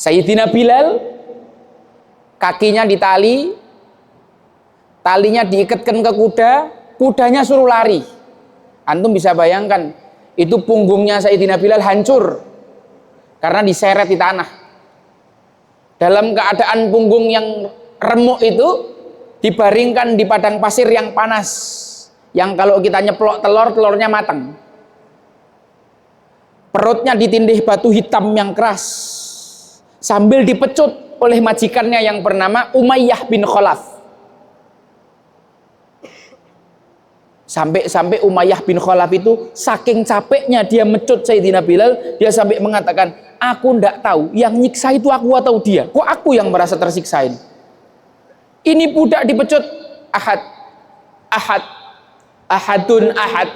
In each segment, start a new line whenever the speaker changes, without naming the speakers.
Sayyidina Bilal kakinya ditali, talinya diikatkan ke kuda, kudanya suruh lari. Antum bisa bayangkan, itu punggungnya Sayyidina Bilal hancur karena diseret di tanah. Dalam keadaan punggung yang remuk itu dibaringkan di padang pasir yang panas, yang kalau kita nyeplok telur, telurnya matang. Perutnya ditindih batu hitam yang keras sambil dipecut oleh majikannya yang bernama Umayyah bin Khalaf. Sampai Umayyah bin Khalaf itu saking capeknya dia mecut Sayyidina Bilal, dia sampai mengatakan, aku ndak tahu yang nyiksa itu aku atau dia, kok aku yang merasa tersiksa ini. Ini budak dipecut, ahad, ahad, ahadun ahad,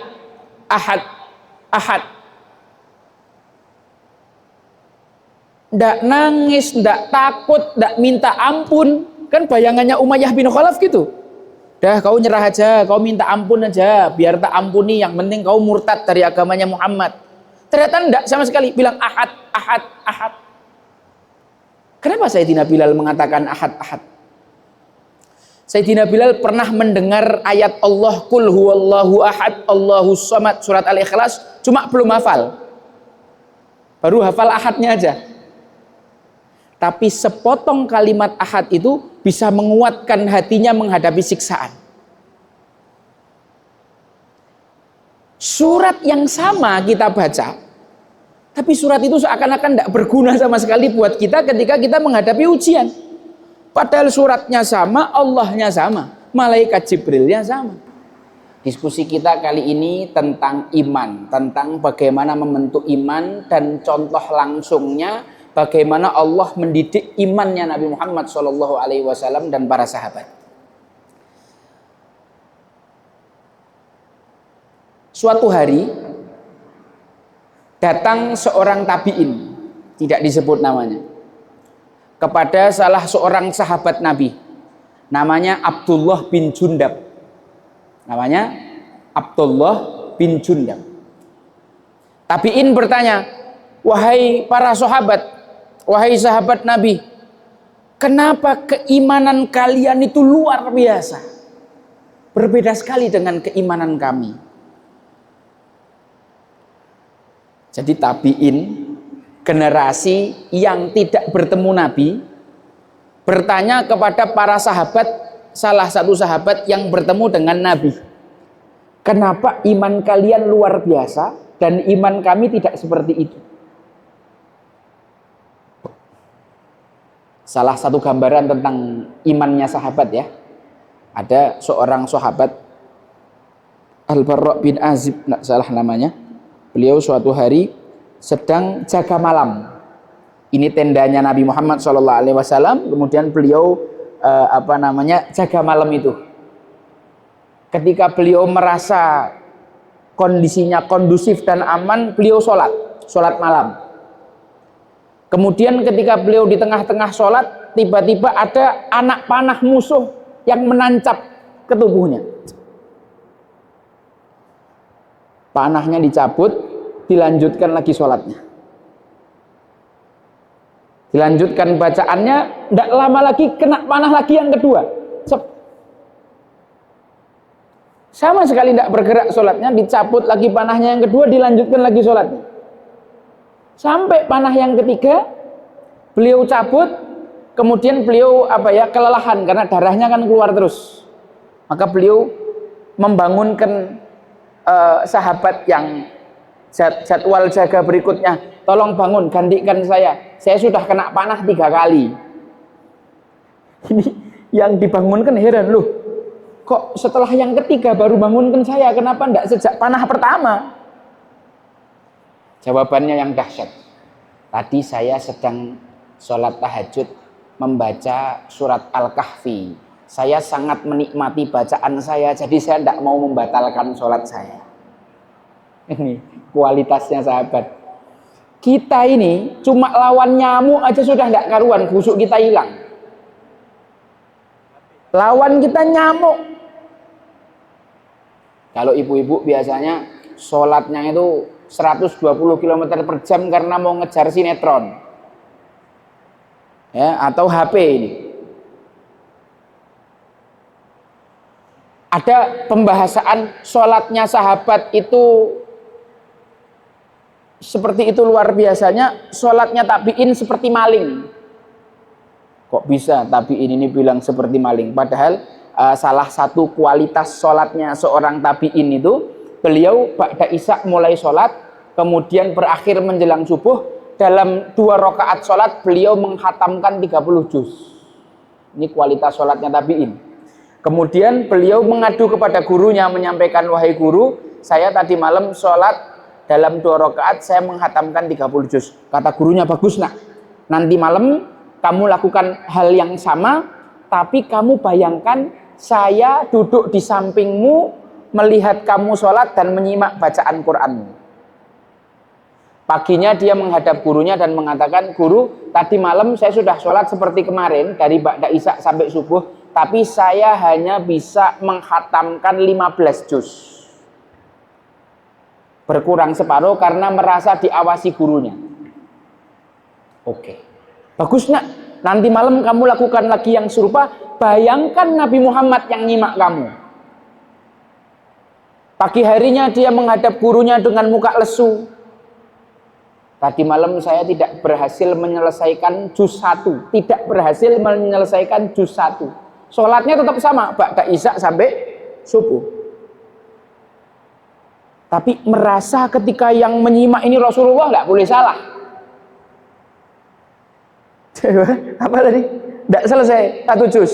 ahad, ahad. Ndak nangis, ndak takut, ndak minta ampun. Kan bayangannya Umayyah bin Khalaf gitu. Dah kau nyerah aja, kau minta ampun aja, biar tak ampuni, yang penting kau murtad dari agamanya Muhammad. Ternyata ndak sama sekali, bilang ahad, ahad, ahad. Kenapa Sayyidina Bilal mengatakan ahad, ahad? Sayyidina Bilal pernah mendengar ayat Allah, Qul huwallahu ahad, Allahus samad, surat Al-Ikhlas, cuma belum hafal. Baru hafal ahadnya aja. Tapi sepotong kalimat ahad itu bisa menguatkan hatinya menghadapi siksaan. Surat yang sama kita baca, tapi surat itu seakan-akan tidak berguna sama sekali buat kita ketika kita menghadapi ujian. Padahal suratnya sama, Allahnya sama, malaikat Jibrilnya sama. Diskusi kita kali ini tentang iman, tentang bagaimana membentuk iman dan contoh langsungnya bagaimana Allah mendidik imannya Nabi Muhammad SAW dan para sahabat. Suatu hari datang seorang tabi'in, tidak disebut namanya, kepada salah seorang sahabat Nabi, namanya Abdullah bin Jundab. Namanya Abdullah bin Jundab. Tabi'in bertanya, wahai para sahabat, wahai sahabat Nabi, kenapa keimanan kalian itu luar biasa? Berbeda sekali dengan keimanan kami. Jadi tabi'in, generasi yang tidak bertemu Nabi, bertanya kepada para sahabat, salah satu sahabat yang bertemu dengan Nabi, kenapa iman kalian luar biasa dan iman kami tidak seperti itu? Salah satu gambaran tentang imannya sahabat ya, ada seorang sahabat Al-Barra bin Azib, tidak salah namanya. Beliau suatu hari sedang jaga malam. Ini tendanya Nabi Muhammad SAW. Kemudian beliau jaga malam itu. Ketika beliau merasa kondisinya kondusif dan aman, beliau sholat malam. Kemudian ketika beliau di tengah-tengah sholat, tiba-tiba ada anak panah musuh yang menancap ke tubuhnya. Panahnya dicabut, dilanjutkan lagi sholatnya. Dilanjutkan bacaannya, tidak lama lagi kena panah lagi yang kedua. Sama sekali tidak bergerak sholatnya, dicabut lagi panahnya yang kedua, dilanjutkan lagi sholatnya. Sampai panah yang ketiga, beliau cabut, kemudian beliau kelelahan karena darahnya kan keluar terus. Maka beliau membangunkan sahabat yang jadwal jaga berikutnya, tolong bangun, gantikan saya sudah kena panah 3 kali. Ini yang dibangunkan heran, loh kok setelah yang ketiga baru bangunkan saya, kenapa tidak sejak panah pertama? Jawabannya yang dahsyat, tadi saya sedang sholat tahajud membaca surat Al-Kahfi. Saya sangat menikmati bacaan saya, jadi saya tidak mau membatalkan sholat saya. Ini kualitasnya sahabat. Kita ini cuma lawan nyamuk aja sudah tidak karuan, busuk kita hilang. Lawan kita nyamuk. Kalau ibu-ibu biasanya sholatnya itu 120 km per jam karena mau ngejar sinetron. ya, atau HP ini. Ada pembahasan sholatnya sahabat itu seperti itu luar biasanya, sholatnya tabiin seperti maling. Kok bisa tabiin ini bilang seperti maling? Padahal salah satu kualitas sholatnya seorang tabiin itu, beliau ba'da isya mulai sholat, kemudian berakhir menjelang subuh, dalam 2 rakaat sholat beliau menghatamkan 30 juz. Ini kualitas sholatnya tabiin. Kemudian beliau mengadu kepada gurunya, menyampaikan, wahai guru, saya tadi malam sholat dalam 2 rakaat saya menghatamkan 30 juz. Kata gurunya, bagus nak, nanti malam kamu lakukan hal yang sama, tapi kamu bayangkan saya duduk di sampingmu, melihat kamu sholat dan menyimak bacaan Qur'anmu. Paginya dia menghadap gurunya dan mengatakan, guru, tadi malam saya sudah sholat seperti kemarin, dari ba'da isya sampai subuh, tapi saya hanya bisa menghatamkan 15 juz. Berkurang separuh karena merasa diawasi gurunya. Oke. Bagus nak, nanti malam kamu lakukan lagi yang serupa, bayangkan Nabi Muhammad yang nyimak kamu. Pagi harinya dia menghadap gurunya dengan muka lesu. Tadi malam saya tidak berhasil menyelesaikan juz 1, tidak berhasil menyelesaikan juz 1. Sholatnya tetap sama, ba'da isya sampai subuh. Tapi merasa ketika yang menyimak ini Rasulullah, nggak boleh salah. Apa tadi? Tidak selesai 1 juz.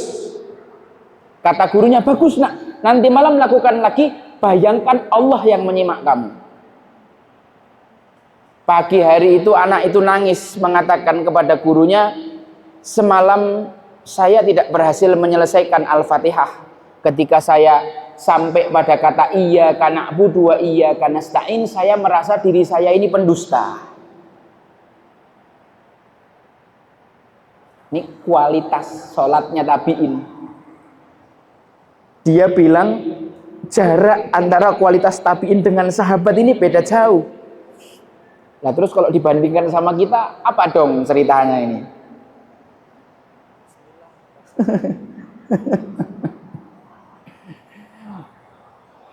Kata gurunya, bagus nak, nanti malam lakukan lagi, bayangkan Allah yang menyimak kamu. Pagi hari itu anak itu nangis, mengatakan kepada gurunya, semalam saya tidak berhasil menyelesaikan Al-Fatihah. Ketika saya sampai pada kata iyyaka na'budu wa iyyaka nasta'in, saya merasa diri saya ini pendusta. Ini kualitas sholatnya tabi'in. Dia bilang jarak antara kualitas tabi'in dengan sahabat ini beda jauh. Nah terus kalau dibandingkan sama kita, apa dong ceritanya ini?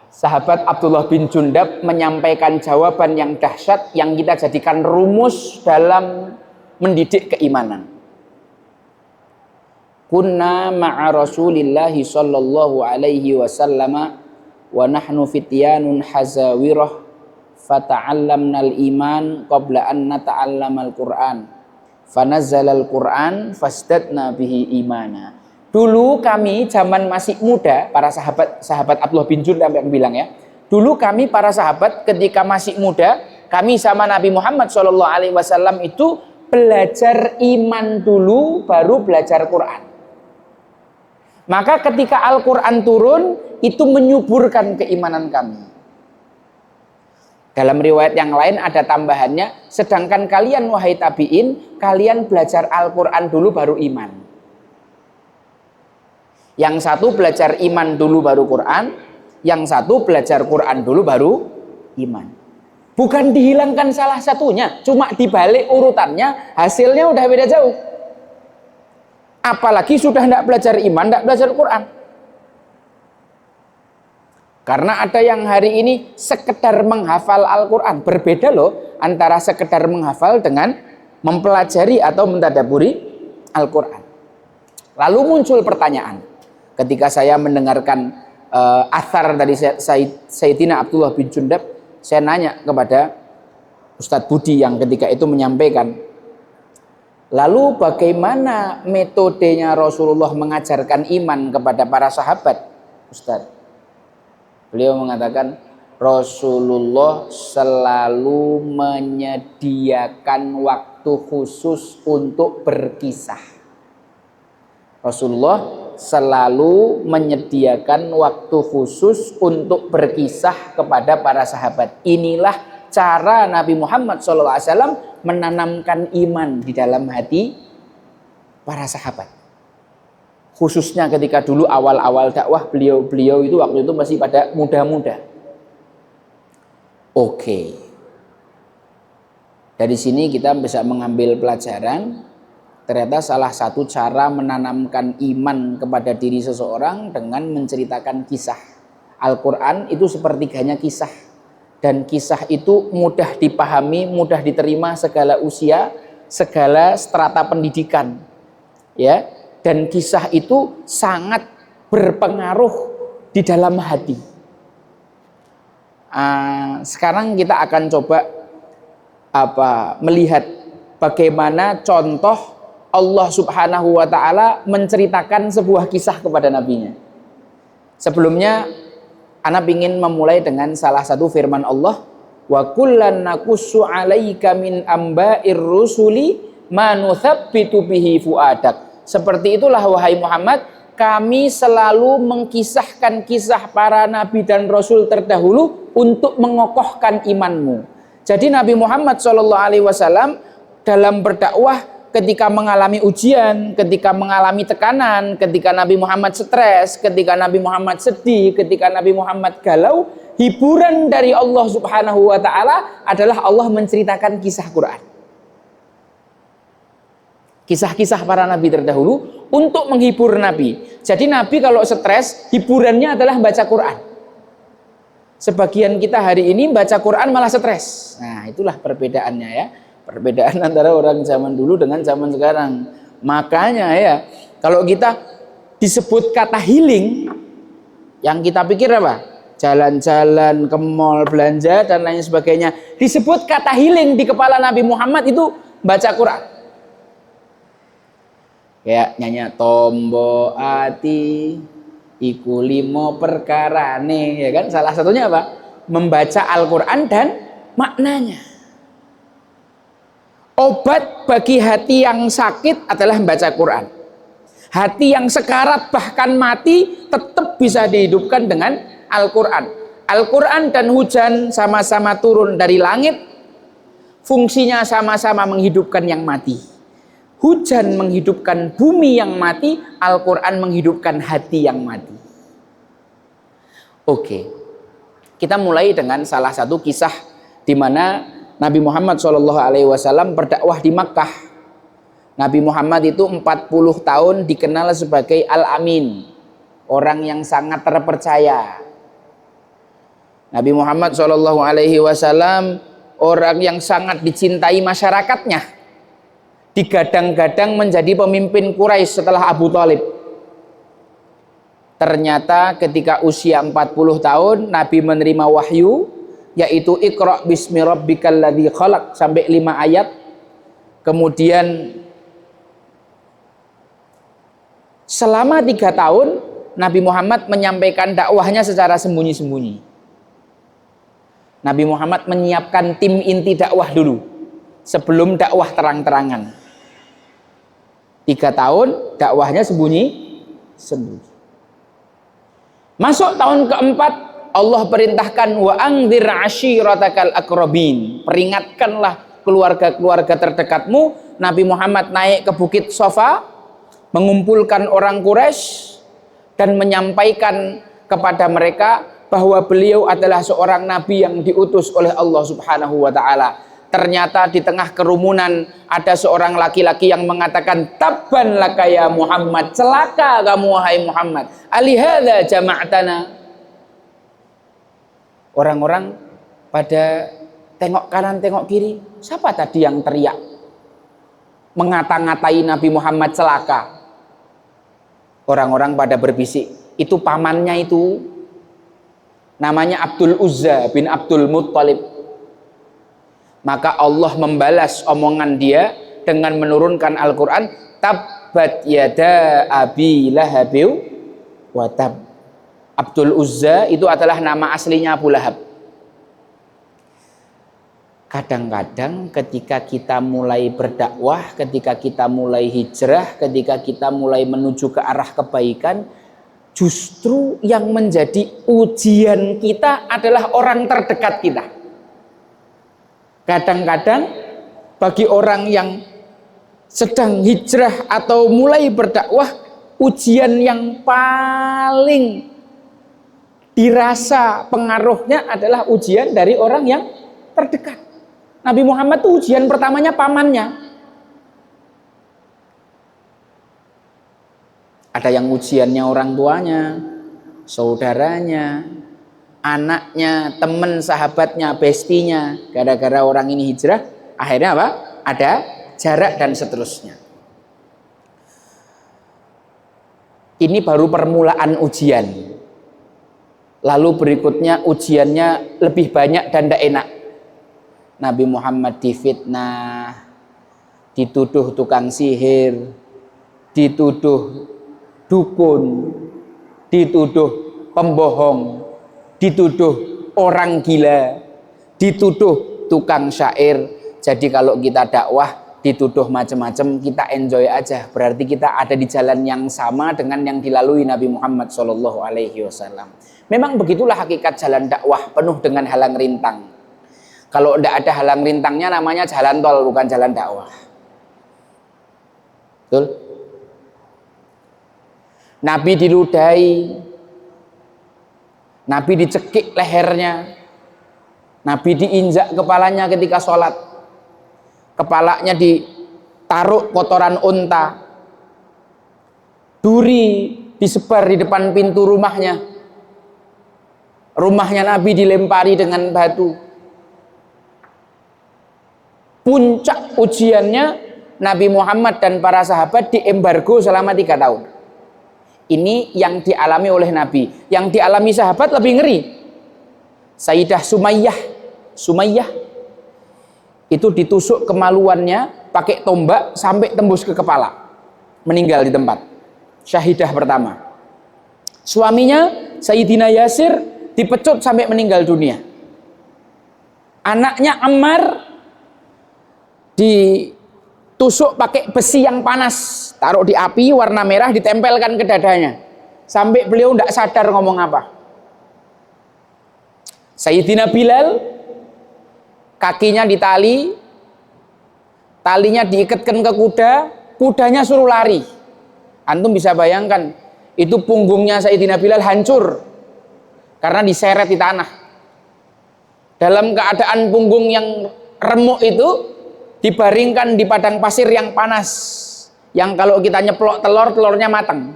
Sahabat Abdullah bin Jundab menyampaikan jawaban yang dahsyat yang kita jadikan rumus dalam mendidik keimanan. Kunna ma'a Rasulillahi sallallahu alaihi wasallam wa nahnu fityanun hazawirah fata'allamnal iman qabla an nata'allamal Qur'an. Fanazzalal Qur'an fasdadna bihi imana. Dulu kami zaman masih muda, para sahabat Abdullah bin Jundab yang bilang ya. Dulu kami para sahabat ketika masih muda, kami sama Nabi Muhammad SAW itu belajar iman dulu baru belajar Quran. Maka ketika Al-Quran turun, itu menyuburkan keimanan kami. Dalam riwayat yang lain ada tambahannya, sedangkan kalian wahai tabi'in, kalian belajar Al-Quran dulu baru iman. Yang satu belajar iman dulu baru Quran, yang satu belajar Quran dulu baru iman. Bukan dihilangkan salah satunya, cuma dibalik urutannya, hasilnya udah beda jauh. Apalagi sudah tidak belajar iman, tidak belajar Quran. Karena ada yang hari ini sekedar menghafal Al-Quran. Berbeda loh antara sekedar menghafal dengan mempelajari atau mentadaburi Al-Quran. Lalu muncul pertanyaan. Ketika saya mendengarkan athar dari Sayyidina Abdullah bin Jundab, saya nanya kepada Ustadz Budi yang ketika itu menyampaikan, lalu bagaimana metodenya Rasulullah mengajarkan iman kepada para sahabat, Ustadz? Beliau mengatakan Rasulullah selalu menyediakan waktu khusus untuk berkisah. Rasulullah selalu menyediakan waktu khusus untuk berkisah kepada para sahabat. Inilah cara Nabi Muhammad SAW menanamkan iman di dalam hati para sahabat. Khususnya ketika dulu awal-awal dakwah beliau itu waktu itu masih pada muda-muda. Oke. Dari sini kita bisa mengambil pelajaran Ternyata salah satu cara menanamkan iman kepada diri seseorang dengan menceritakan kisah. Al-Quran itu sepertiganya kisah. Dan kisah itu mudah dipahami, mudah diterima segala usia, segala strata pendidikan. Ya, dan kisah itu sangat berpengaruh di dalam hati. Sekarang kita akan coba melihat bagaimana contoh Allah Subhanahu wa taala menceritakan sebuah kisah kepada nabinya. Sebelumnya ana ingin memulai dengan salah satu firman Allah, wa kullan naqussu 'alaika min amba'ir rusuli ma nuthabbitu bihi fuadak. Seperti itulah wahai Muhammad, kami selalu mengkisahkan kisah para nabi dan rasul terdahulu untuk mengokohkan imanmu. Jadi Nabi Muhammad SAW dalam berdakwah, ketika mengalami ujian, ketika mengalami tekanan, ketika Nabi Muhammad stres, ketika Nabi Muhammad sedih, ketika Nabi Muhammad galau, hiburan dari Allah Subhanahu wa taala adalah Allah menceritakan kisah Quran. Kisah-kisah para nabi terdahulu untuk menghibur Nabi. Jadi Nabi kalau stres, hiburannya adalah baca Quran. Sebagian kita hari ini baca Quran malah stres. Nah, itulah perbedaannya ya. Perbedaan antara orang zaman dulu dengan zaman sekarang. Makanya ya, kalau kita disebut kata healing, yang kita pikir apa? Jalan-jalan ke mall, belanja dan lain sebagainya. Disebut kata healing di kepala Nabi Muhammad itu baca Quran. Kayak nyanyi tombo ati iku limo perkarane, ya kan? Salah satunya apa? Membaca Al-Quran dan maknanya. Obat bagi hati yang sakit adalah membaca Quran. Hati yang sekarat bahkan mati tetap bisa dihidupkan dengan Al-Quran. Al-Quran dan hujan sama-sama turun dari langit. Fungsinya sama-sama menghidupkan yang mati. Hujan menghidupkan bumi yang mati, Al-Quran menghidupkan hati yang mati. Oke, kita mulai dengan salah satu kisah di mana Nabi Muhammad SAW berdakwah di Makkah. Nabi Muhammad itu 40 tahun dikenal sebagai Al-Amin, orang yang sangat terpercaya. Nabi Muhammad SAW orang yang sangat dicintai masyarakatnya. Digadang-gadang menjadi pemimpin Quraisy setelah Abu Thalib. Ternyata ketika usia 40 tahun Nabi menerima wahyu, yaitu Iqra bismi rabbikal ladzi khalaq sampai 5 ayat. Kemudian selama 3 tahun Nabi Muhammad menyampaikan dakwahnya secara sembunyi-sembunyi. Nabi Muhammad menyiapkan tim inti dakwah dulu sebelum dakwah terang-terangan. 3 tahun dakwahnya sembunyi-sembunyi. Masuk tahun keempat, Allah perintahkan wa anzir ashiratakal aqrabin. Peringatkanlah keluarga-keluarga terdekatmu. Nabi Muhammad naik ke Bukit Safa, mengumpulkan orang Quraisy dan menyampaikan kepada mereka bahwa beliau adalah seorang nabi yang diutus oleh Allah Subhanahu wa taala. Ternyata di tengah kerumunan ada seorang laki-laki yang mengatakan, tabban laka ya Muhammad, celaka kamu wahai Muhammad, alihadza jama'tana. Orang-orang pada tengok kanan tengok kiri, siapa tadi yang teriak mengata-ngatai Nabi Muhammad celaka? Orang-orang pada berbisik, itu pamannya itu, namanya Abdul Uzza bin Abdul Muttalib. Maka Allah membalas omongan dia dengan menurunkan Al-Quran, tabbat yada abi lahabi wa tab. Abdul Uzza itu adalah nama aslinya Abu Lahab. Kadang-kadang ketika kita mulai berdakwah, ketika kita mulai hijrah, ketika kita mulai menuju ke arah kebaikan, justru yang menjadi ujian kita adalah orang terdekat kita. Kadang-kadang bagi orang yang sedang hijrah atau mulai berdakwah, ujian yang paling dirasa pengaruhnya adalah ujian dari orang yang terdekat. Nabi Muhammad itu ujian pertamanya pamannya. Ada yang ujiannya orang tuanya, saudaranya, anaknya, teman, sahabatnya, bestinya. Gara-gara orang ini hijrah, akhirnya apa? Ada jarak dan seterusnya. Ini baru permulaan ujian. Lalu berikutnya ujiannya lebih banyak dan tidak enak. Nabi Muhammad difitnah, dituduh tukang sihir, dituduh dukun, dituduh pembohong, dituduh orang gila, dituduh tukang syair. Jadi kalau kita dakwah dituduh macam-macam, kita enjoy aja. Berarti kita ada di jalan yang sama dengan yang dilalui Nabi Muhammad SAW. Memang begitulah hakikat jalan dakwah, penuh dengan halang rintang. Kalau tidak ada halang rintangnya namanya jalan tol, bukan jalan dakwah. Betul? Nabi diludahi, Nabi dicekik lehernya, Nabi diinjak kepalanya ketika sholat, kepalanya ditaruh kotoran unta, duri disebar di depan pintu rumahnya, rumahnya Nabi dilempari dengan batu. Puncak ujiannya Nabi Muhammad dan para sahabat diembargo selama 3 tahun. Ini yang dialami oleh Nabi. Yang dialami sahabat lebih ngeri. Sayyidah Sumayyah itu ditusuk kemaluannya pakai tombak sampai tembus ke kepala, meninggal di tempat. Syahidah pertama. Suaminya Sayyidina Yasir dipecut sampai meninggal dunia. Anaknya Ammar ditusuk pakai besi yang panas, taruh di api warna merah, ditempelkan ke dadanya sampai beliau tidak sadar ngomong apa. Sayyidina Bilal kakinya ditali, talinya diikatkan ke kuda, kudanya suruh lari. Antum bisa bayangkan, itu punggungnya Sayyidina Bilal hancur karena diseret di tanah. Dalam keadaan punggung yang remuk itu dibaringkan di padang pasir yang panas, yang kalau kita nyeplok telur, telurnya matang.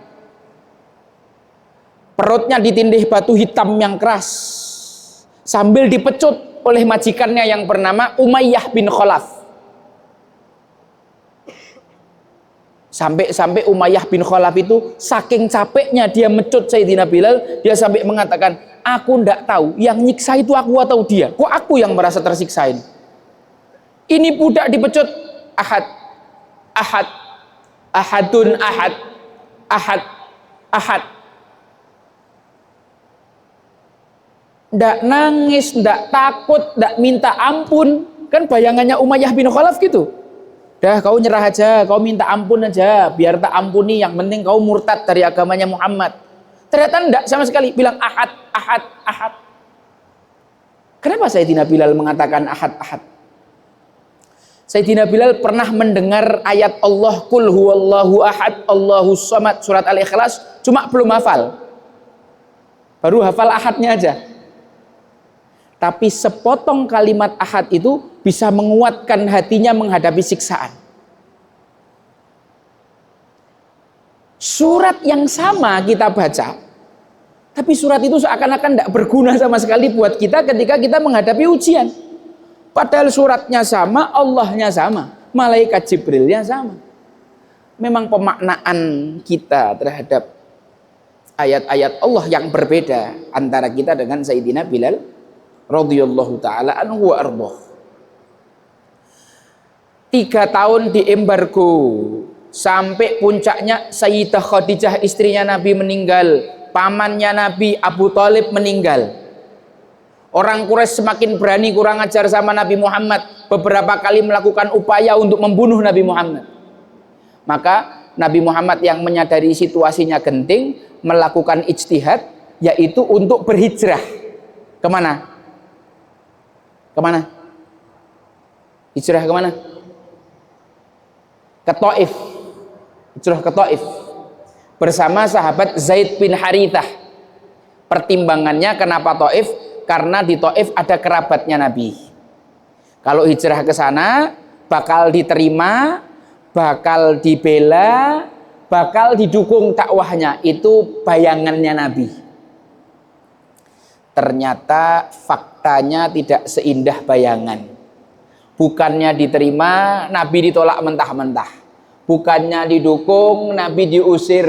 Perutnya ditindih batu hitam yang keras sambil dipecut oleh majikannya yang bernama Umayyah bin Khalaf. Sampai Umayyah bin Khalaf itu saking capeknya dia mecut Sayyidina Bilal, dia sampai mengatakan, aku ndak tahu yang nyiksa itu aku atau dia, kok aku yang merasa tersiksa ini. Ini budak dipecut, ahad, ahad, ahadun ahad, ahad, ahad. Ndak nangis, ndak takut, ndak minta ampun. Kan bayangannya Umayyah bin Khalaf gitu. Dah kau nyerah aja, kau minta ampun aja, biar tak ampuni, yang penting kau murtad dari agamanya Muhammad. Ternyata ndak sama sekali, bilang ahad, ahad, ahad. Kenapa Sayyidina Bilal mengatakan ahad, ahad? Sayyidina Bilal pernah mendengar ayat Allah, Qul huwallahu ahad, Allahus samad, surat Al-Ikhlas, cuma belum hafal. Baru hafal ahadnya aja. Tapi sepotong kalimat ahad itu bisa menguatkan hatinya menghadapi siksaan. Surat yang sama kita baca, tapi surat itu seakan-akan tidak berguna sama sekali buat kita ketika kita menghadapi ujian. Padahal suratnya sama, Allahnya sama, malaikat Jibrilnya sama. Memang pemaknaan kita terhadap ayat-ayat Allah yang berbeda antara kita dengan Sayyidina Bilal radhiyallahu ta'ala anhu wa ardhah. 3 tahun diembargo sampai puncaknya Sayyidah Khadijah istrinya Nabi meninggal, pamannya Nabi Abu Thalib meninggal. Orang Quraisy semakin berani kurang ajar sama Nabi Muhammad, beberapa kali melakukan upaya untuk membunuh Nabi Muhammad. Maka Nabi Muhammad yang menyadari situasinya genting melakukan ijtihad, yaitu untuk berhijrah. Kemana? Kemana? Hijrah kemana? Ke Taif. Hijrah ke Taif bersama sahabat Zaid bin Harithah. Pertimbangannya kenapa Taif? Karena di Taif ada kerabatnya Nabi. Kalau hijrah ke sana bakal diterima, bakal dibela, bakal didukung dakwahnya. Itu bayangannya Nabi. Ternyata faktanya tidak seindah bayangan. Bukannya diterima, Nabi ditolak mentah-mentah. Bukannya didukung, Nabi diusir.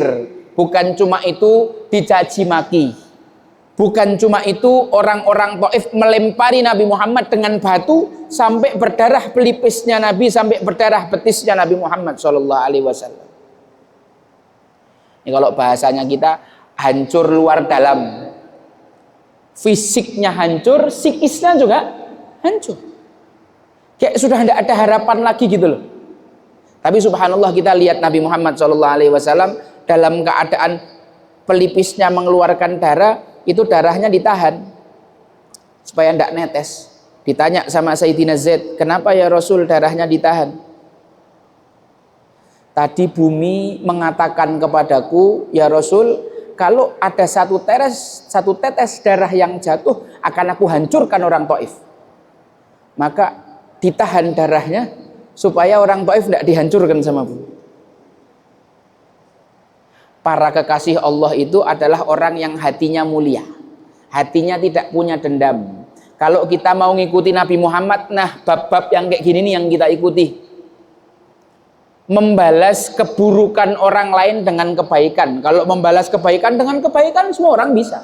Bukan cuma itu, dicaci maki. Bukan cuma itu, orang-orang Taif melempari Nabi Muhammad dengan batu sampai berdarah pelipisnya Nabi, sampai berdarah betisnya Nabi Muhammad SAW. Ini kalau bahasanya kita, hancur luar dalam. Fisiknya hancur, psikisnya juga hancur. Kayak sudah tidak ada harapan lagi gitu loh. Tapi subhanallah, kita lihat Nabi Muhammad SAW dalam keadaan pelipisnya mengeluarkan darah, itu darahnya ditahan supaya tidak netes. Ditanya sama Sayyidina Zaid, kenapa ya Rasul darahnya ditahan? Tadi bumi mengatakan kepadaku, ya Rasul, kalau ada satu tetes darah yang jatuh, akan aku hancurkan orang Taif. Maka ditahan darahnya supaya orang Taif tidak dihancurkan sama bumi. Para kekasih Allah itu adalah orang yang hatinya mulia, hatinya tidak punya dendam. Kalau kita mau ngikuti Nabi Muhammad, nah bab-bab yang kayak gini nih yang kita ikuti. Membalas keburukan orang lain dengan kebaikan. Kalau membalas kebaikan dengan kebaikan, semua orang bisa.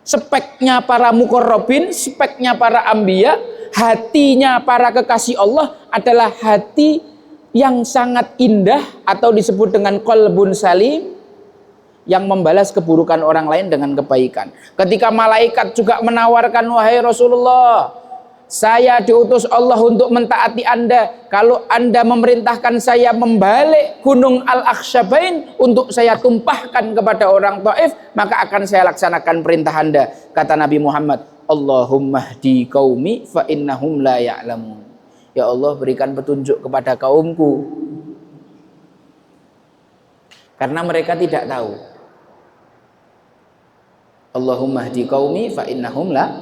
Speknya para muqarrabin, speknya para anbiya, hatinya para kekasih Allah adalah hati yang sangat indah atau disebut dengan qalbun salim, yang membalas keburukan orang lain dengan kebaikan. Ketika malaikat juga menawarkan, wahai Rasulullah, saya diutus Allah untuk mentaati Anda. Kalau Anda memerintahkan saya membalik gunung Al-Akhsyabain untuk saya tumpahkan kepada orang Taif, maka akan saya laksanakan perintah Anda. Kata Nabi Muhammad, Allahumma hdi qaumi fa innahum la ya'lamun. Ya Allah, berikan petunjuk kepada kaumku, karena mereka tidak tahu. Allahumma hdi qaumi fa innahum la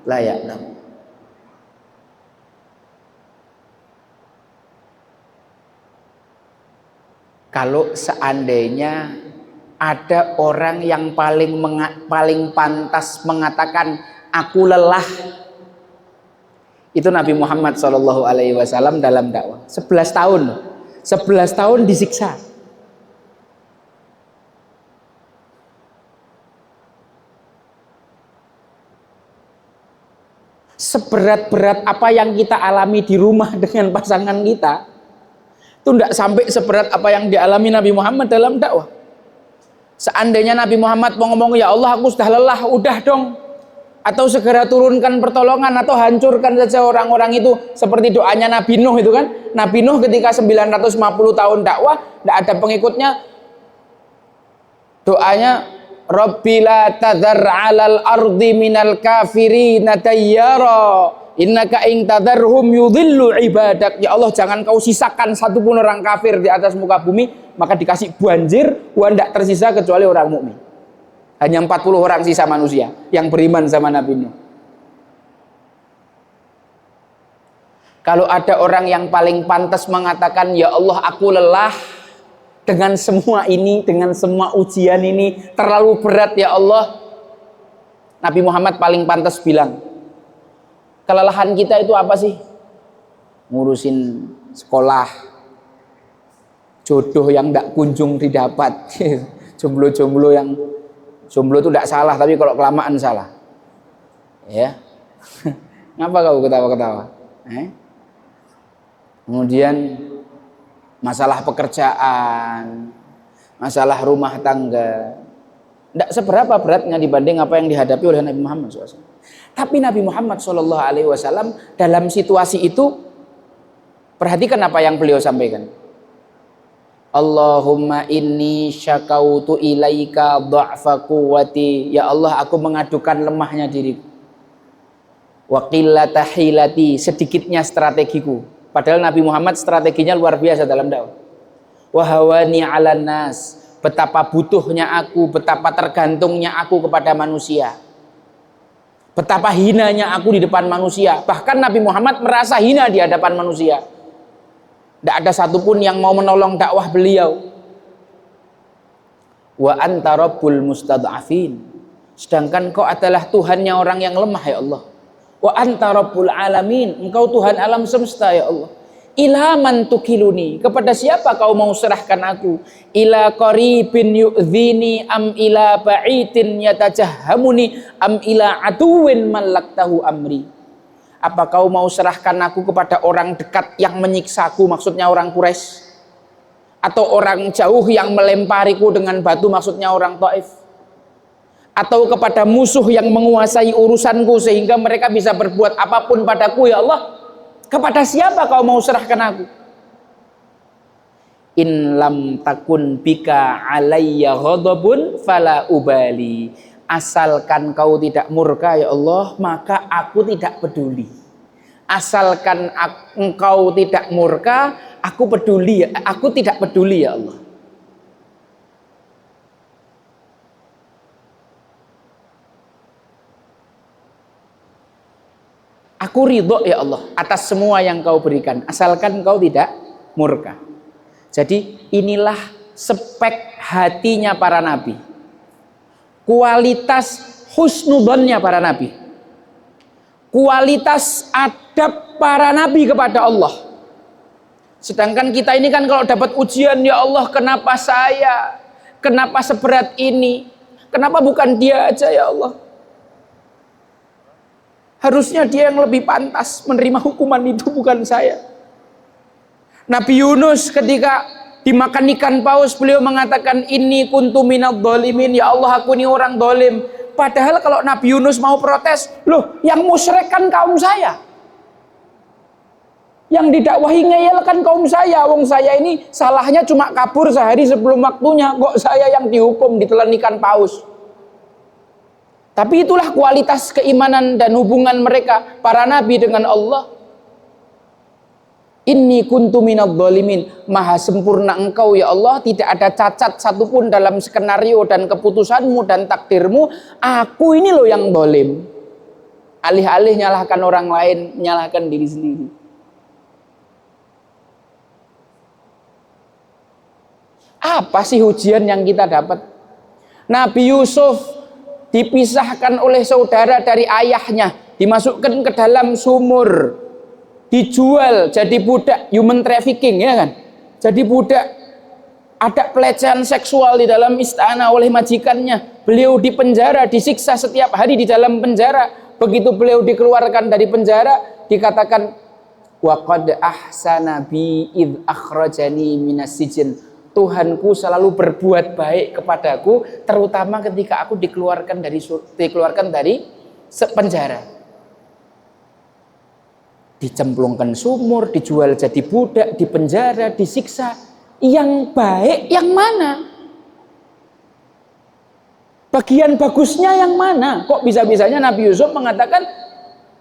ya'lamun. Kalau seandainya ada orang yang paling pantas mengatakan aku lelah, itu Nabi Muhammad SAW dalam dakwah. 11 tahun disiksa. Seberat-berat apa yang kita alami di rumah dengan pasangan kita, itu tidak sampai seberat apa yang dialami Nabi Muhammad dalam dakwah. Seandainya Nabi Muhammad mau ngomong, ya Allah aku sudah lelah, udah dong, atau segera turunkan pertolongan, atau hancurkan saja orang-orang itu, seperti doanya Nabi Nuh itu kan. Nabi Nuh ketika 950 tahun dakwah, tidak ada pengikutnya, doanya Rabbi la tadhar 'alal ardi minal kafirina dayyara innaka ing tadarhum yudhillu ibadak. Ya Allah, jangan kau sisakan satupun orang kafir di atas muka bumi, maka dikasih banjir, tidak tersisa kecuali orang mukmin. Hanya 40 orang sisa manusia yang beriman sama Nabi Nuh. Kalau ada orang yang paling pantas mengatakan, ya Allah aku lelah dengan semua ini, dengan semua ujian ini, terlalu berat ya Allah, Nabi Muhammad paling pantas bilang, kelelahan kita itu apa sih? Ngurusin sekolah, jodoh yang tidak kunjung didapat, jomblo-jomblo yang jomblo itu tidak salah, tapi kalau kelamaan salah. Ya, ngapa kau ketawa-ketawa? Kemudian masalah pekerjaan, masalah rumah tangga, tidak seberapa beratnya dibanding apa yang dihadapi oleh Nabi Muhammad SAW. Tapi Nabi Muhammad SAW dalam situasi itu, perhatikan apa yang beliau sampaikan. Allahumma inni syakautu ilaika dha'fa quwwati. Ya Allah, aku mengadukan lemahnya diriku. Wa qillata hilati, sedikitnya strategiku. Padahal Nabi Muhammad strateginya luar biasa dalam dakwah. Wa hawani 'alan nas, betapa butuhnya aku, betapa tergantungnya aku kepada manusia. Betapa hinanya aku di depan manusia. Bahkan Nabi Muhammad merasa hina di hadapan manusia. Tidak ada satupun yang mau menolong dakwah beliau. wa anta rabbul mustad'afin. Sedangkan Kau adalah Tuhannya orang yang lemah ya Allah. Wa anta rabbul alamin, Engkau Tuhan alam semesta ya Allah. Ila man tukiluni, kepada siapa Kau mau serahkan aku? Ila qaribin yu'dhini am ila ba'itin yatajahhamuni am ila aduwin malaktahu amri. Apa Kau mau serahkan aku kepada orang dekat yang menyiksaku, maksudnya orang Quraisy, atau orang jauh yang melempariku dengan batu, maksudnya orang Taif, atau kepada musuh yang menguasai urusanku sehingga mereka bisa berbuat apapun padaku ya Allah? Kepada siapa Kau mau serahkan aku? In lam takun bika alayya ghadabun fala ubali. Asalkan Kau tidak murka ya Allah, maka aku tidak peduli. Asalkan Engkau tidak murka, aku peduli, aku tidak peduli ya Allah. Aku ridho ya Allah atas semua yang Kau berikan, asalkan Kau tidak murka. Jadi inilah spek hatinya para nabi, kualitas husnudonnya para nabi, kualitas adab para nabi kepada Allah. Sedangkan kita ini kan kalau dapat ujian, ya Allah kenapa saya, kenapa seberat ini, kenapa bukan dia aja ya Allah. Harusnya dia yang lebih pantas menerima hukuman itu, bukan saya. Nabi Yunus ketika dimakan ikan paus, beliau mengatakan inni kuntu minadh dhalimin, ya Allah aku ini orang dolim. Padahal kalau Nabi Yunus mau protes, loh yang musyrik kan kaum saya, yang didakwahi ngeyel kan kaum saya, wong saya ini salahnya cuma kabur sehari sebelum waktunya, kok saya yang dihukum ditelan ikan paus. Tapi itulah kualitas keimanan dan hubungan mereka para nabi dengan Allah. Inni kuntu minadh dhalimin, maha sempurna Engkau ya Allah, tidak ada cacat satupun dalam skenario dan keputusanmu dan takdirmu. Aku ini loh yang dolim. Alih-alih nyalahkan orang lain, menyalahkan diri sendiri. Apa sih ujian yang kita dapat? Nabi Yusuf dipisahkan oleh saudara dari ayahnya, dimasukkan ke dalam sumur, dijual jadi budak, human trafficking ya kan, jadi budak, ada pelecehan seksual di dalam istana oleh majikannya, beliau dipenjara, disiksa setiap hari di dalam penjara. Begitu beliau dikeluarkan dari penjara, dikatakan wa qad ahsana bi id akhrajani minas sijn, Tuhanku selalu berbuat baik kepadaku, terutama ketika aku dikeluarkan dari penjara. Dicemplungkan sumur, dijual jadi budak, dipenjara, disiksa. Yang baik yang mana? Bagian bagusnya yang mana? Kok bisa-bisanya Nabi Yusuf mengatakan,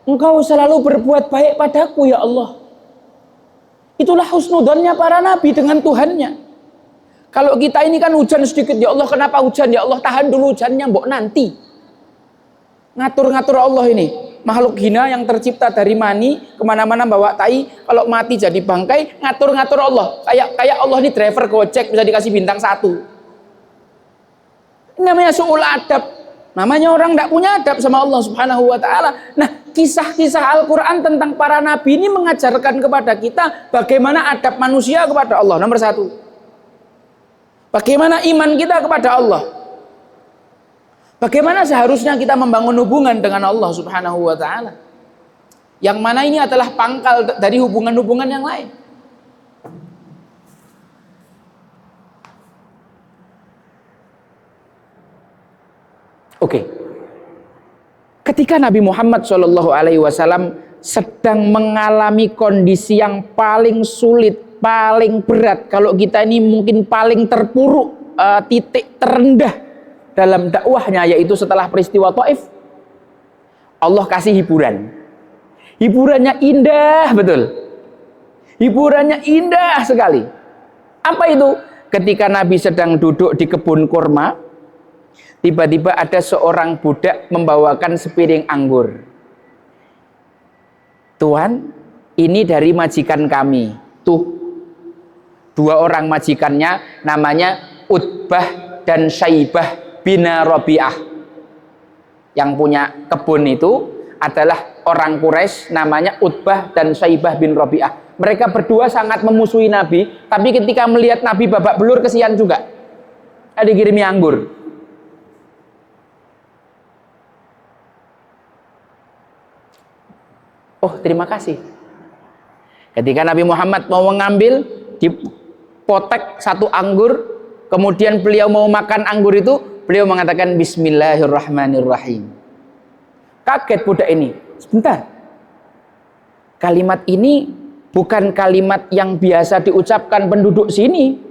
Engkau selalu berbuat baik padaku ya Allah. Itulah husnudonnya para nabi dengan Tuhannya. Kalau kita ini kan hujan sedikit, ya Allah kenapa hujan? Ya Allah tahan dulu hujannya, mbok nanti. Ngatur-ngatur Allah ini. Makhluk hina yang tercipta dari mani, kemana-mana bawa tai, kalau mati jadi bangkai, ngatur-ngatur Allah. Kayak Allah ini driver Gojek, bisa dikasih bintang 1. Ini namanya su'ul adab. Namanya orang tidak punya adab sama Allah subhanahu wa ta'ala. Nah, kisah-kisah Al-Quran tentang para nabi ini mengajarkan kepada kita bagaimana adab manusia kepada Allah, nomor 1. Bagaimana iman kita kepada Allah. Bagaimana seharusnya kita membangun hubungan dengan Allah subhanahu wa ta'ala. Yang mana ini adalah pangkal dari hubungan-hubungan yang lain. Oke. Ketika Nabi Muhammad SAW sedang mengalami kondisi yang paling sulit, paling berat, kalau kita ini mungkin paling terpuruk, titik terendah dalam dakwahnya, yaitu setelah peristiwa Taif, Allah kasih hiburan. Hiburannya indah betul. Hiburannya indah sekali. Apa itu? Ketika Nabi sedang duduk di kebun kurma, tiba-tiba ada seorang budak membawakan sepiring anggur. Tuhan, ini dari majikan kami. Tuh, 2 orang majikannya, namanya Utbah dan Syaibah bin Rabi'ah. Yang punya kebun itu adalah orang Quraisy, namanya Utbah dan Syaibah bin Rabi'ah. Mereka berdua sangat memusuhi Nabi, tapi ketika melihat Nabi babak belur, kesian juga. Dikirimi anggur. Oh, terima kasih. Ketika Nabi Muhammad mau mengambil, dipotek satu anggur, kemudian beliau mau makan anggur itu, beliau mengatakan Bismillahirrahmanirrahim. Kaget budak ini. Sebentar. Kalimat ini bukan kalimat yang biasa diucapkan penduduk sini.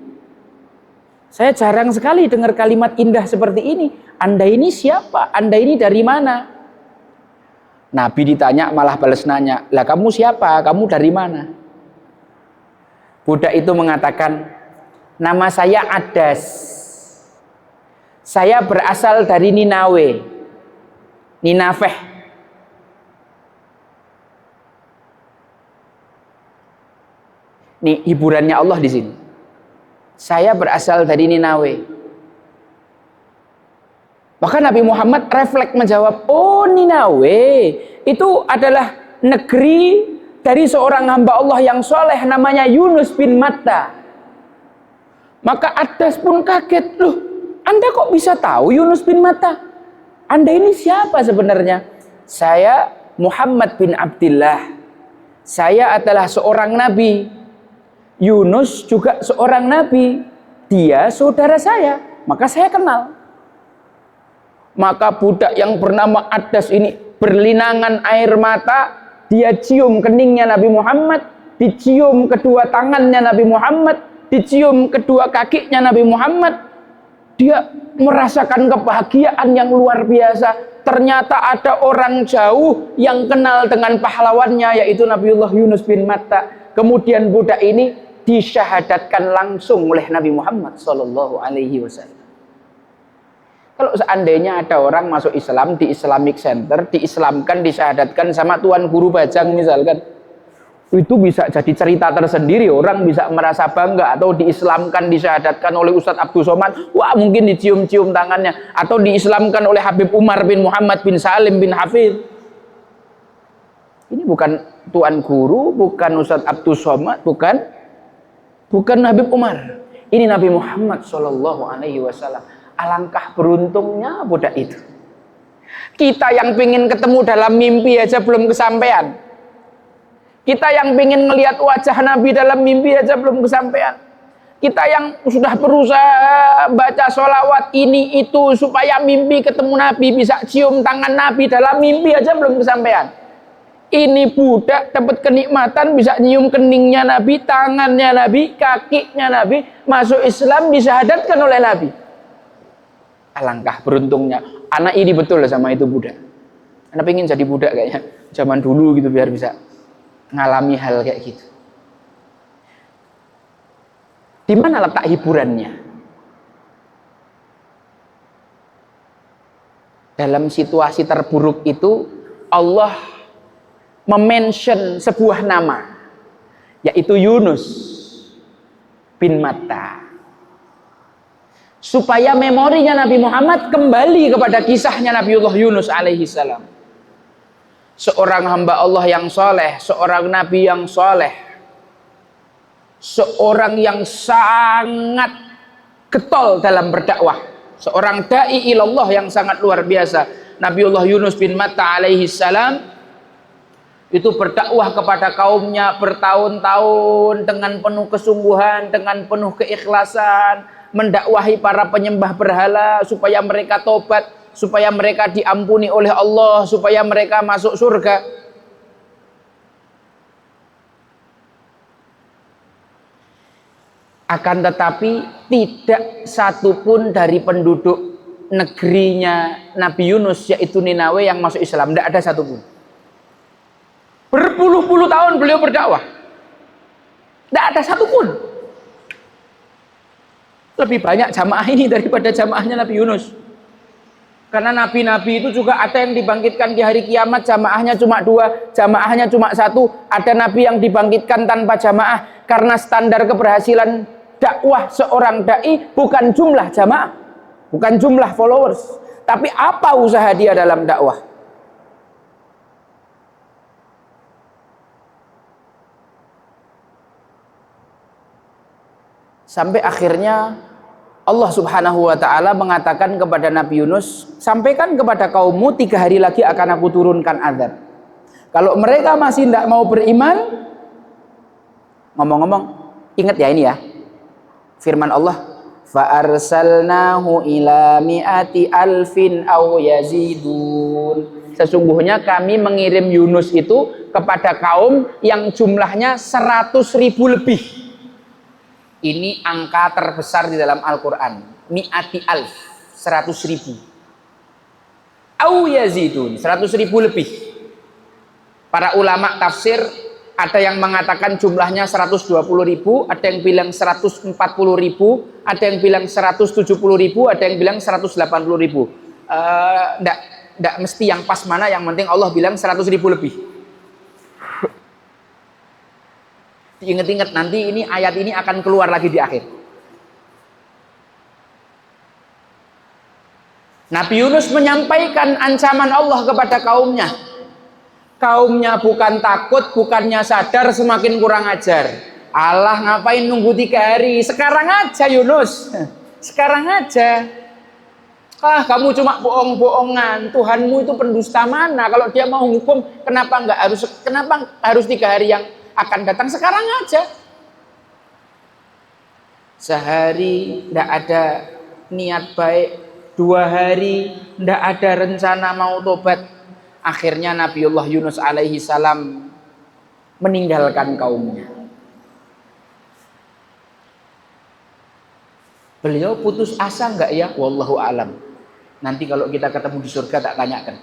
Saya jarang sekali dengar kalimat indah seperti ini. Anda ini siapa? Anda ini dari mana? Nabi ditanya malah balas nanya, lah kamu siapa? Kamu dari mana? Budak itu mengatakan, nama saya Adas. Saya berasal dari Ninawe, Ninafeh. Nih hiburannya Allah di sini. Saya berasal dari Ninawe. Maka Nabi Muhammad refleks menjawab, oh Ninawe itu adalah negeri dari seorang hamba Allah yang soleh namanya Yunus bin Matta. Maka Adas pun kaget, loh Anda kok bisa tahu Yunus bin Matta? Anda ini siapa sebenarnya? Saya Muhammad bin Abdullah. Saya adalah seorang nabi. Yunus juga seorang nabi. Dia saudara saya, maka saya kenal. Maka budak yang bernama Adas ini berlinangan air mata, dia cium keningnya Nabi Muhammad, dicium kedua tangannya Nabi Muhammad, dicium kedua kakinya Nabi Muhammad. Dia merasakan kebahagiaan yang luar biasa. Ternyata ada orang jauh yang kenal dengan pahlawannya, yaitu Nabiullah Yunus bin Matta. Kemudian budak ini disyahadatkan langsung oleh Nabi Muhammad SAW. Kalau seandainya ada orang masuk Islam di Islamic Center, diislamkan, disyahadatkan sama Tuan Guru Bajang misalkan, itu bisa jadi cerita tersendiri. Orang bisa merasa bangga. Atau diislamkan, disyahadatkan oleh Ustadz Abdul Somad, wah mungkin dicium-cium tangannya. Atau diislamkan oleh Habib Umar bin Muhammad bin Salim bin Hafidh. Ini bukan Tuan Guru, bukan Ustadz Abdul Somad, bukan Habib Umar. Ini Nabi Muhammad SAW. Alangkah beruntungnya budak itu. Kita yang pengen ketemu dalam mimpi aja belum kesampaian. Kita yang pengen melihat wajah Nabi dalam mimpi aja belum kesampaian. Kita yang sudah berusaha baca sholawat ini itu supaya mimpi ketemu Nabi, bisa cium tangan Nabi dalam mimpi aja belum kesampaian. Ini budak dapat kenikmatan bisa nyium keningnya Nabi, tangannya Nabi, kakinya Nabi, masuk Islam disyahadatkan oleh Nabi. Alangkah beruntungnya. Anak ini betul sama itu budak. Anak pengen jadi budak kayaknya zaman dulu gitu, biar bisa ngalami hal kayak gitu. Di mana letak hiburannya? Dalam situasi terburuk itu Allah memention sebuah nama, yaitu Yunus bin Matta. Supaya memorinya Nabi Muhammad kembali kepada kisahnya Nabiullah Yunus alaihi salam. Seorang hamba Allah yang soleh, seorang nabi yang soleh, seorang yang sangat getol dalam berdakwah, seorang da'i ilallah yang sangat luar biasa. Nabiullah Yunus bin Matta alaihi salam itu berdakwah kepada kaumnya bertahun-tahun dengan penuh kesungguhan, dengan penuh keikhlasan, mendakwahi para penyembah berhala supaya mereka tobat, supaya mereka diampuni oleh Allah, supaya mereka masuk surga. Akan tetapi tidak satupun dari penduduk negerinya Nabi Yunus, yaitu Ninawe, yang masuk Islam. Tidak ada satupun. Berpuluh-puluh tahun beliau berdakwah, tidak ada satupun. Lebih banyak jamaah ini daripada jamaahnya Nabi Yunus. Karena nabi-nabi itu juga ada yang dibangkitkan di hari kiamat, jamaahnya cuma 2, jamaahnya cuma 1. Ada nabi yang dibangkitkan tanpa jamaah, karena standar keberhasilan dakwah seorang dai bukan jumlah jamaah, bukan jumlah followers, tapi apa usaha dia dalam dakwah. Sampai akhirnya Allah Subhanahu wa ta'ala mengatakan kepada Nabi Yunus, sampaikan kepada kaummu 3 hari lagi akan aku turunkan azab. Kalau mereka masih tidak mau beriman, ngomong-ngomong, ingat ya ini ya, firman Allah, fa arsalnahu ila mi'ati alfin aw yazidun. Sesungguhnya kami mengirim Yunus itu kepada kaum yang jumlahnya 100.000 lebih. Ini angka terbesar di dalam Al-Quran. Mi'ati alf, 100.000. Au yazidun, 100.000 lebih. Para ulama tafsir ada yang mengatakan jumlahnya 120.000, ada yang bilang 140.000, ada yang bilang 170.000, ada yang bilang 180.000. Nggak mesti yang pas mana, yang penting Allah bilang 100.000 lebih. Ingat-ingat nanti ini ayat ini akan keluar lagi di akhir. Nabi Yunus menyampaikan ancaman Allah kepada kaumnya. Kaumnya bukan takut, bukannya sadar, semakin kurang ajar. Allah ngapain nunggu 3 hari? Sekarang aja Yunus, sekarang aja. Kamu cuma bohong-bohongan. Tuhanmu itu pendusta mana? Kalau dia mau hukum, kenapa harus 3 hari yang akan datang? Sekarang aja. Sehari tidak ada niat baik, 2 hari tidak ada rencana mau tobat. Akhirnya Nabiullah Yunus alaihi salam meninggalkan kaumnya. Beliau putus asa enggak ya? Wallahu alam. Nanti kalau kita ketemu di surga tak tanyakan.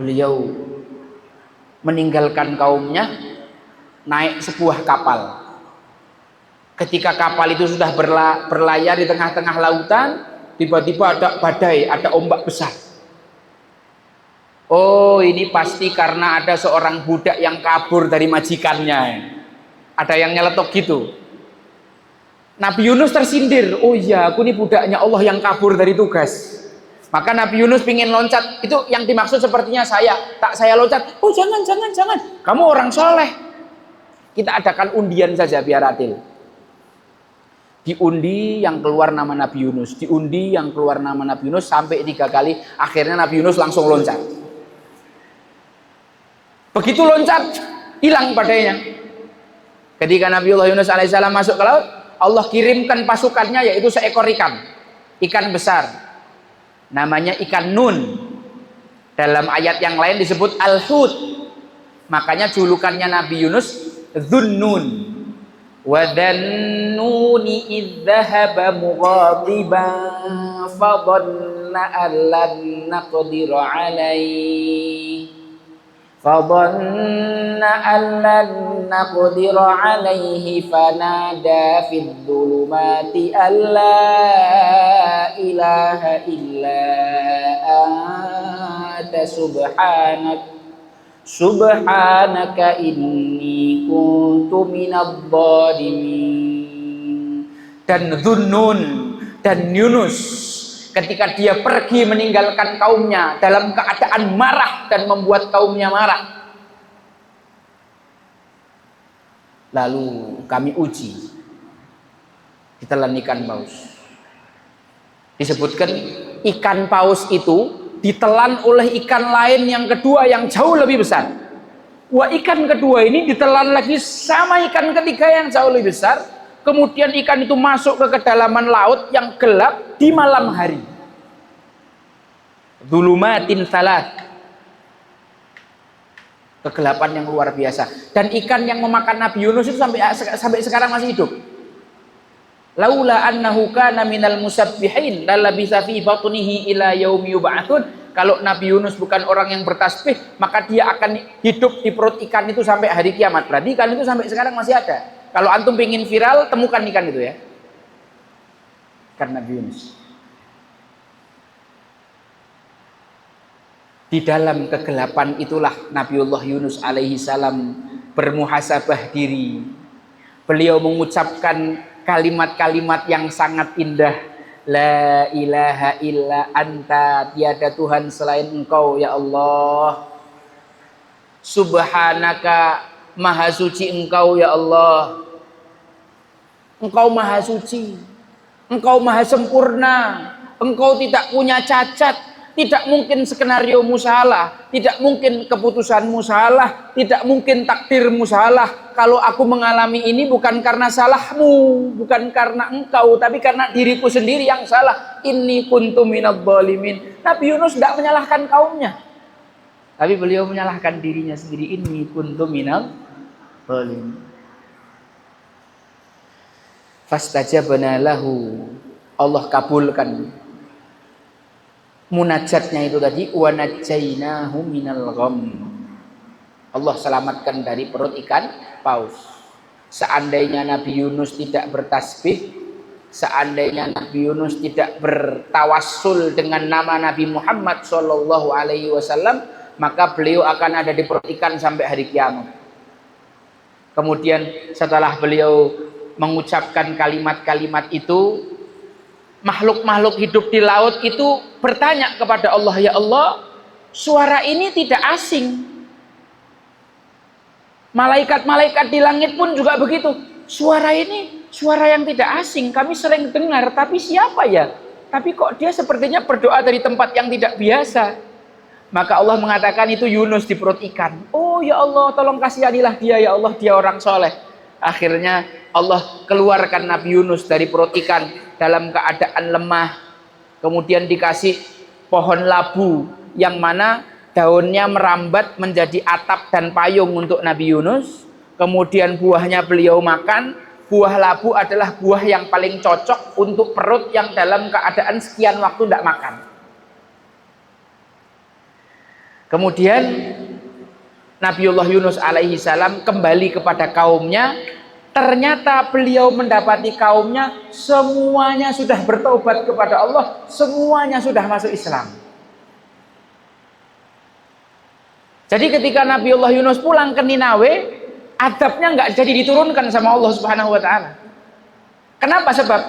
Beliau meninggalkan kaumnya, naik sebuah kapal. Ketika kapal itu sudah berlayar di tengah-tengah lautan, tiba-tiba ada badai, ada ombak besar. Oh, ini pasti karena ada seorang budak yang kabur dari majikannya. Ada yang nyeletuk gitu. Nabi Yunus tersindir. Oh iya, aku ini budaknya Allah yang kabur dari tugas. Maka Nabi Yunus pingin loncat. Itu yang dimaksud sepertinya saya. Tak saya loncat. Oh jangan. Kamu orang soleh. Kita adakan undian saja biar adil. Diundi yang keluar nama Nabi Yunus. Diundi yang keluar nama Nabi Yunus sampai 3 kali. Akhirnya Nabi Yunus langsung loncat. Begitu loncat, hilang badainya. Ketika Nabiullah Yunus alaihissalam masuk ke laut, Allah kirimkan pasukannya, yaitu seekor ikan besar. Namanya ikan nun. Dalam ayat yang lain disebut al-hut. Makanya julukannya Nabi Yunus Dhunnun. Wa dhannuni idh dhahaba mughadiban fadhanna an lan naqdir alaihi fanada fid dhulumati alla ilaha illa anta subhanaka inni kuntu minadh dhalimin. Dan Dhunnun dan Yunus ketika dia pergi meninggalkan kaumnya dalam keadaan marah dan membuat kaumnya marah, lalu kami uji, ditelan ikan paus. Disebutkan ikan paus itu ditelan oleh ikan lain yang kedua yang jauh lebih besar. Wah, ikan kedua ini ditelan lagi sama ikan ketiga yang jauh lebih besar. Kemudian ikan itu masuk ke kedalaman laut yang gelap di malam hari. Dhulumatin salat. Kegelapan yang luar biasa. Dan ikan yang memakan Nabi Yunus itu sampai sekarang masih hidup. Laula annahu kana minal musabbihin lalabitha fi batnihi ila yaumi yub'atsun. Kalau Nabi Yunus bukan orang yang bertasbih, maka dia akan hidup di perut ikan itu sampai hari kiamat. Berarti ikan itu sampai sekarang masih ada. Kalau antum pengen viral, temukan ikan itu ya. Ikan Nabi Yunus. Di dalam kegelapan itulah Nabiullah Yunus alaihi salam bermuhasabah diri. Beliau mengucapkan kalimat-kalimat yang sangat indah. La ilaha illa anta, tiada Tuhan selain Engkau ya Allah. Subhanaka, maha suci Engkau ya Allah. Engkau maha suci, Engkau maha sempurna, Engkau tidak punya cacat. Tidak mungkin skenariomu salah, tidak mungkin keputusanmu salah, tidak mungkin takdirmu salah. Kalau aku mengalami ini bukan karena salahmu, bukan karena engkau, tapi karena diriku sendiri yang salah. Inni kuntu minadh dhalimin. Nabi Yunus tidak menyalahkan kaumnya, tapi beliau menyalahkan dirinya sendiri. Inni kuntu minadh dhalimin. Fastajabna lahu, Allah kabulkan munajatnya itu tadi, wa najjainahu minal gham. Allah selamatkan dari perut ikan paus. Seandainya Nabi Yunus tidak bertasbih, seandainya Nabi Yunus tidak bertawassul dengan nama Nabi Muhammad sallallahu alaihi wasallam, maka beliau akan ada di perut ikan sampai hari kiamat. Kemudian setelah beliau mengucapkan kalimat-kalimat itu, makhluk-makhluk hidup di laut itu bertanya kepada Allah, ya Allah, suara ini tidak asing. Malaikat-malaikat di langit pun juga begitu. Suara ini suara yang tidak asing, kami sering dengar, tapi siapa ya? Tapi kok dia sepertinya berdoa dari tempat yang tidak biasa. Maka Allah mengatakan itu Yunus di perut ikan. Oh ya Allah, tolong kasihanilah dia ya Allah, dia orang soleh. Akhirnya Allah keluarkan Nabi Yunus dari perut ikan dalam keadaan lemah. Kemudian dikasih pohon labu yang mana daunnya merambat menjadi atap dan payung untuk Nabi Yunus. Kemudian buahnya beliau makan. Buah labu adalah buah yang paling cocok untuk perut yang dalam keadaan sekian waktu tidak makan. Kemudian Nabiullah Yunus alaihi salam kembali kepada kaumnya. Ternyata beliau mendapati kaumnya semuanya sudah bertobat kepada Allah, semuanya sudah masuk Islam. Jadi ketika Nabiullah Yunus pulang ke Ninawe, adabnya nggak jadi diturunkan sama Allah Subhanahu wa taala. Kenapa? Sebab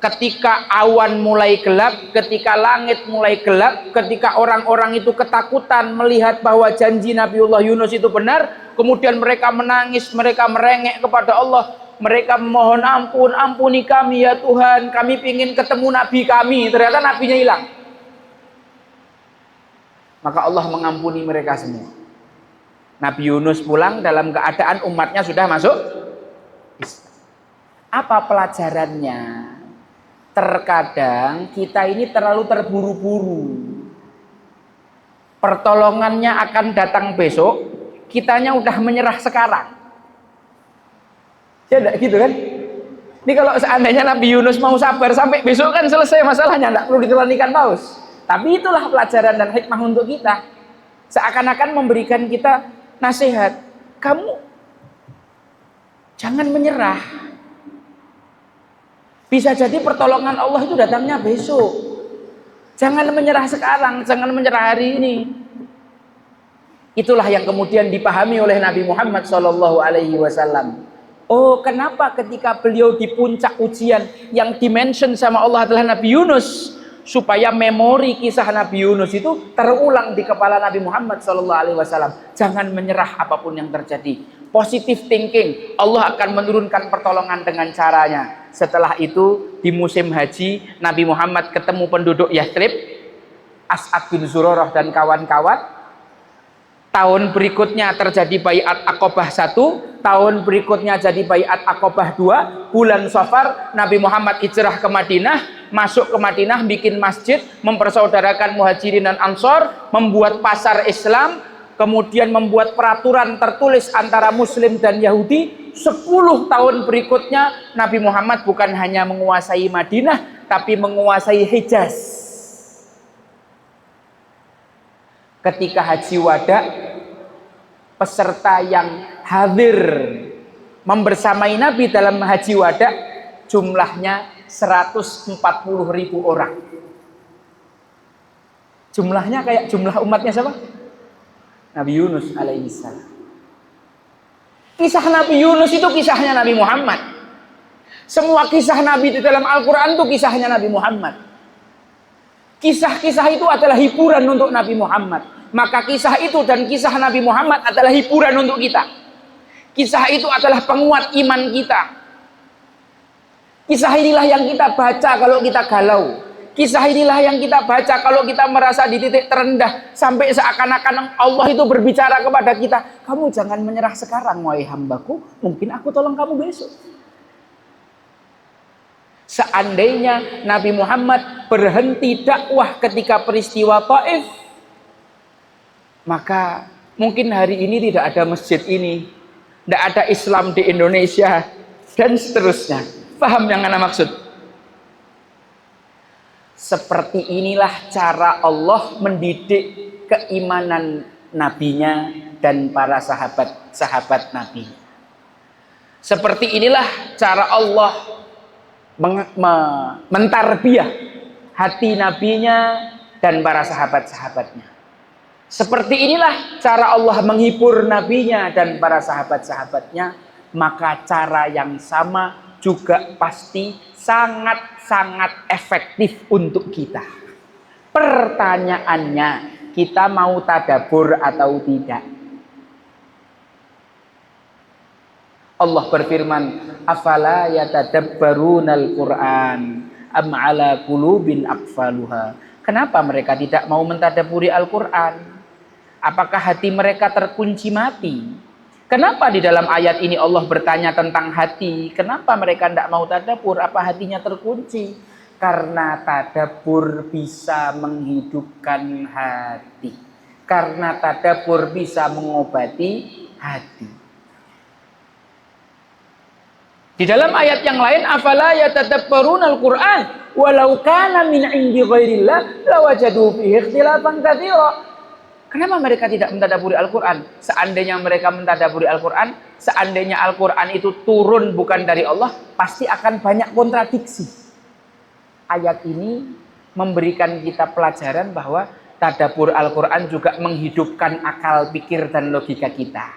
ketika awan mulai gelap, ketika langit mulai gelap, ketika orang-orang itu ketakutan melihat bahwa janji Nabiullah Yunus itu benar, kemudian mereka menangis, mereka merengek kepada Allah, mereka memohon ampun, ampuni kami ya Tuhan, kami ingin ketemu Nabi kami. Ternyata Nabinya hilang. Maka Allah mengampuni mereka semua. Nabi Yunus pulang dalam keadaan umatnya sudah masuk Islam. Apa pelajarannya? Terkadang kita ini terlalu terburu-buru. Pertolongannya akan datang besok, kitanya udah menyerah sekarang. Ya enggak gitu kan? Ini kalau seandainya Nabi Yunus mau sabar sampai besok kan selesai masalahnya, enggak perlu ditelan ikan paus. Tapi itulah pelajaran dan hikmah untuk kita. Seakan-akan memberikan kita nasihat. Kamu jangan menyerah. Bisa jadi pertolongan Allah itu datangnya besok. Jangan menyerah sekarang, jangan menyerah hari ini. Itulah yang kemudian dipahami oleh Nabi Muhammad SAW. Oh, kenapa ketika beliau di puncak ujian yang dimention sama Allah adalah Nabi Yunus, supaya memori kisah Nabi Yunus itu terulang di kepala Nabi Muhammad SAW. Jangan menyerah apapun yang terjadi. Positive thinking, Allah akan menurunkan pertolongan dengan caranya. Setelah itu di musim haji, Nabi Muhammad ketemu penduduk Yathrib, As'ad bin Zurarah dan kawan-kawan. Tahun berikutnya terjadi Baiat Aqobah 1, tahun berikutnya jadi Baiat Aqobah 2, bulan Safar Nabi Muhammad hijrah ke Madinah, masuk ke Madinah, bikin masjid, mempersaudarakan Muhajirin dan Ansor, membuat pasar Islam, kemudian membuat peraturan tertulis antara Muslim dan Yahudi. 10 tahun berikutnya Nabi Muhammad bukan hanya menguasai Madinah, tapi menguasai Hijaz. Ketika haji wada, peserta yang hadir membersamai Nabi dalam haji wada jumlahnya 140.000 orang. Jumlahnya kayak jumlah umatnya siapa? Nabi Yunus alaihissalam. Kisah Nabi Yunus itu kisahnya Nabi Muhammad. Semua kisah Nabi di dalam Al-Quran itu kisahnya Nabi Muhammad. Kisah-kisah itu adalah hiburan untuk Nabi Muhammad. Maka kisah itu dan kisah Nabi Muhammad adalah hiburan untuk kita. Kisah itu adalah penguat iman kita. Kisah inilah yang kita baca kalau kita galau. Kisah inilah yang kita baca kalau kita merasa di titik terendah. Sampai seakan-akan Allah itu berbicara kepada kita. Kamu jangan menyerah sekarang, wahai hambaku. Mungkin aku tolong kamu besok. Seandainya Nabi Muhammad berhenti dakwah ketika peristiwa Taif, maka mungkin hari ini tidak ada masjid ini, tidak ada Islam di Indonesia, dan seterusnya. Paham yang ana maksud? Seperti inilah cara Allah mendidik keimanan nabinya dan para sahabat-sahabat Nabi. Seperti inilah cara Allah mentarbiyah hati nabinya dan para sahabat-sahabatnya. Seperti inilah cara Allah menghibur nabinya dan para sahabat-sahabatnya. Maka cara yang sama juga pasti sangat-sangat efektif untuk kita. Pertanyaannya, kita mau tadabbur atau tidak? Allah berfirman, afala yatadabbarunal Qur'an am ala qulubin aqfaluha. Kenapa mereka tidak mau mentadabburi Al-Qur'an? Apakah hati mereka terkunci mati? Kenapa di dalam ayat ini Allah bertanya tentang hati? Kenapa mereka tidak mau tadabbur? Apa hatinya terkunci? Karena tadabbur bisa menghidupkan hati. Karena tadabbur bisa mengobati hati. Di dalam ayat yang lain, afala yatadabbarunal Qur'an walau kana min 'indi ghairillah lawajadu fihi ikhtilafan katsira. Kenapa mereka tidak mentadabburi Al-Qur'an? Seandainya mereka mentadabburi Al-Qur'an, seandainya Al-Qur'an itu turun bukan dari Allah, pasti akan banyak kontradiksi. Ayat ini memberikan kita pelajaran bahwa tadabbur Al-Qur'an juga menghidupkan akal pikir dan logika kita.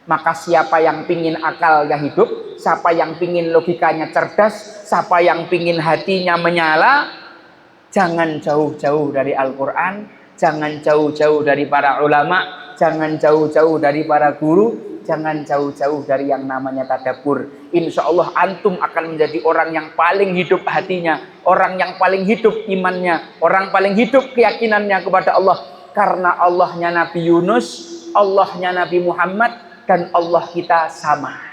Maka siapa yang pingin akalnya hidup, siapa yang pingin logikanya cerdas, siapa yang pingin hatinya menyala, jangan jauh-jauh dari Al-Quran, jangan jauh-jauh dari para ulama, jangan jauh-jauh dari para guru, jangan jauh-jauh dari yang namanya tadabbur. Insya Allah antum akan menjadi orang yang paling hidup hatinya, orang yang paling hidup imannya, orang paling hidup keyakinannya kepada Allah. Karena Allahnya Nabi Yunus, Allahnya Nabi Muhammad, dan Allah kita sama.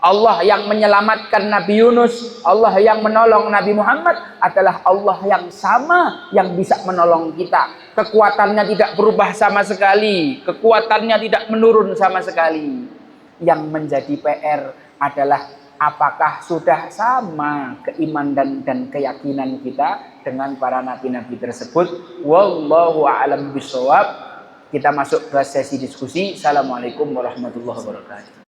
Allah yang menyelamatkan Nabi Yunus, Allah yang menolong Nabi Muhammad adalah Allah yang sama yang bisa menolong kita. Kekuatannya tidak berubah sama sekali, kekuatannya tidak menurun sama sekali. Yang menjadi PR adalah apakah sudah sama keimanan dan keyakinan kita dengan para nabi-nabi tersebut. Wallahu a'lam bishawab. Kita masuk ke sesi diskusi. Assalamualaikum warahmatullahi wabarakatuh.